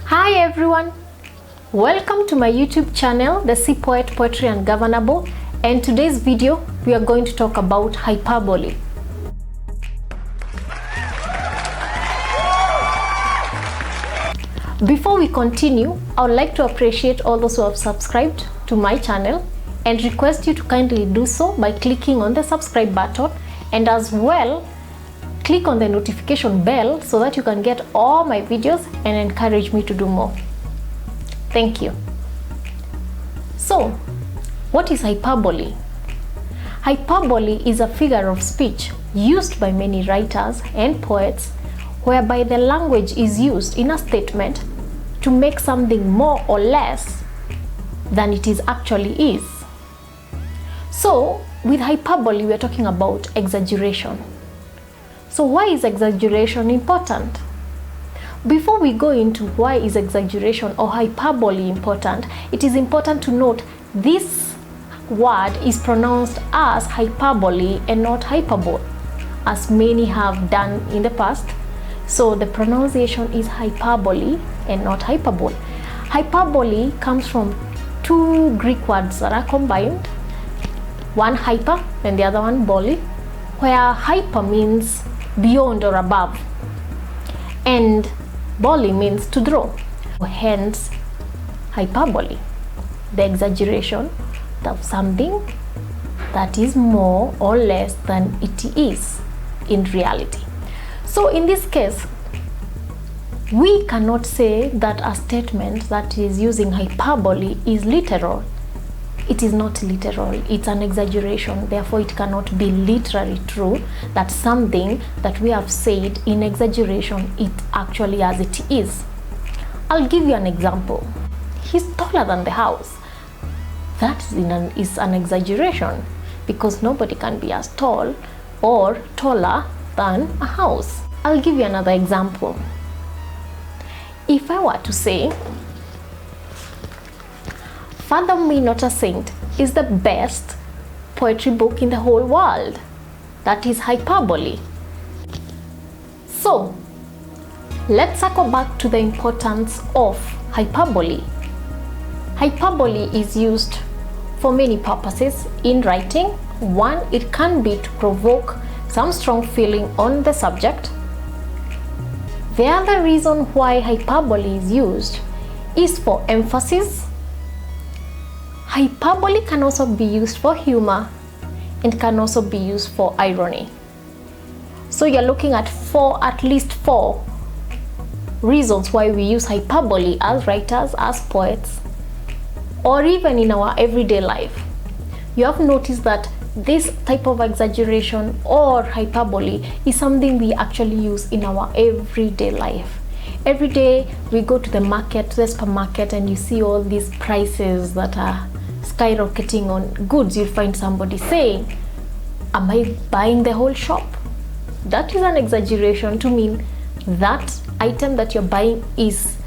Hi everyone, welcome to my YouTube channel, The Sea Poet Poetry Ungovernable, and today's video we are going to talk about hyperbole. Before we continue, I would like to appreciate all those who have subscribed to my channel and request you to kindly do so by clicking on the subscribe button, and as well click on the notification bell so that you can get all my videos and encourage me to do more. Thank you. So, what is hyperbole? Hyperbole is a figure of speech used by many writers and poets whereby the language is used in a statement to make something more or less than it is actually is. So, with hyperbole, we are talking about exaggeration. So why is exaggeration important? Before we go into why is exaggeration or hyperbole important, it is important to note this word is pronounced as hyperbole and not hyperbole, as many have done in the past. So the pronunciation is hyperbole and not hyperbole. Hyperbole comes from two Greek words that are combined, one hyper and the other one bole, where hyper means beyond or above and bole means to draw, hence hyperbole, the exaggeration of something that is more or less than it is in reality. So in this case, we cannot say that a statement that is using hyperbole is literal. It is not literal, it's an exaggeration. Therefore, it cannot be literally true that something that we have said in exaggeration, it actually as it is. I'll give you an example. He's taller than the house. That is an exaggeration because nobody can be as tall or taller than a house. I'll give you another example. If I were to say, Fathom Me Not a Saint is the best poetry book in the whole world. That is hyperbole. So, let's circle back to the importance of hyperbole. Hyperbole is used for many purposes in writing. One, it can be to provoke some strong feeling on the subject. The other reason why hyperbole is used is for emphasis. Hyperbole can also be used for humor and can also be used for irony. So you're looking at at least four reasons why we use hyperbole as writers, as poets, or even in our everyday life. You have noticed that this type of exaggeration or hyperbole is something we actually use in our everyday life. Every day we go to the market, to the supermarket, and you see all these prices that are skyrocketing on goods. You'll find somebody saying, am I buying the whole shop? That is an exaggeration to mean that item that you're buying is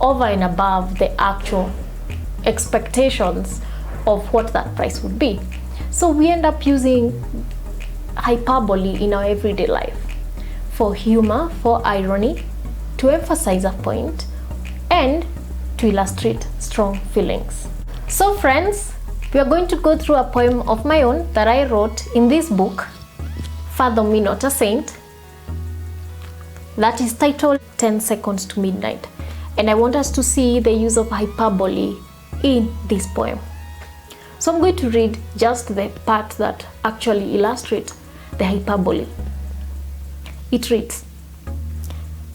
over and above the actual expectations of what that price would be. So we end up using hyperbole in our everyday life for humor, for irony, to emphasize a point, and to illustrate strong feelings. So friends, we are going to go through a poem of my own that I wrote in this book, Fathom Me Not a Saint, that is titled 10 Seconds to Midnight. And I want us to see the use of hyperbole in this poem. So I'm going to read just the part that actually illustrates the hyperbole. It reads,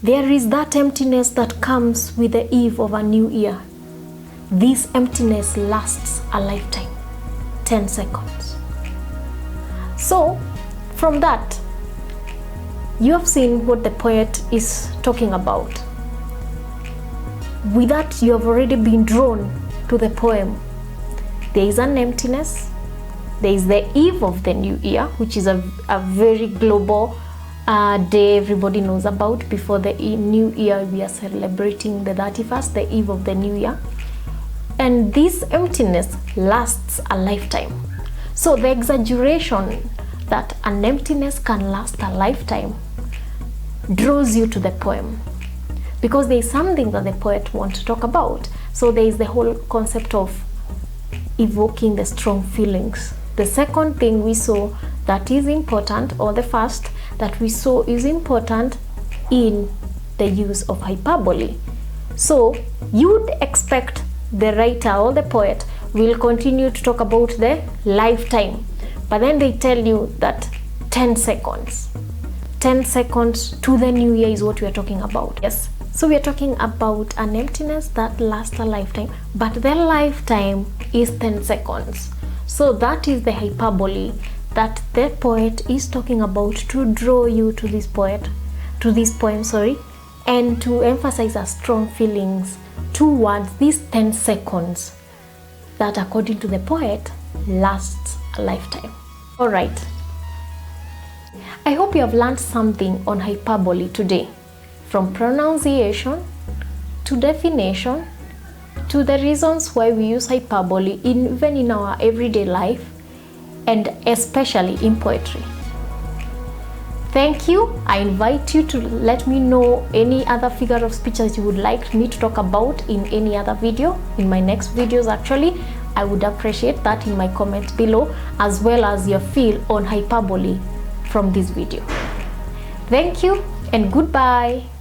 there is that emptiness that comes with the eve of a new year. This emptiness lasts a lifetime, 10 seconds. So, from that, you have seen what the poet is talking about. With that, you have already been drawn to the poem. There is an emptiness. There is the eve of the new year, which is a very global day everybody knows about. Before the new year, we are celebrating the 31st, the eve of the new year. And this emptiness lasts a lifetime. So the exaggeration that an emptiness can last a lifetime draws you to the poem. because there is something that the poet wants to talk about. So there is the whole concept of evoking the strong feelings. The second thing we saw that is important, or the first that we saw is important in the use of hyperbole. So you would expect the writer or the poet will continue to talk about the lifetime, but then they tell you that 10 seconds to the new year is what we are talking about. Yes, so we are talking about an emptiness that lasts a lifetime, but the lifetime is 10 seconds. So that is the hyperbole that the poet is talking about to draw you to this poem, and to emphasize our strong feelings towards these 10 seconds that, according to the poet, lasts a lifetime. All right, I hope you have learned something on hyperbole today, from pronunciation to definition to the reasons why we use hyperbole even in our everyday life, and especially in poetry. Thank you. I invite you to let me know any other figure of speeches you would like me to talk about in any other video, in my next videos actually. I would appreciate that in my comments below, as well as your feel on hyperbole from this video. Thank you and goodbye.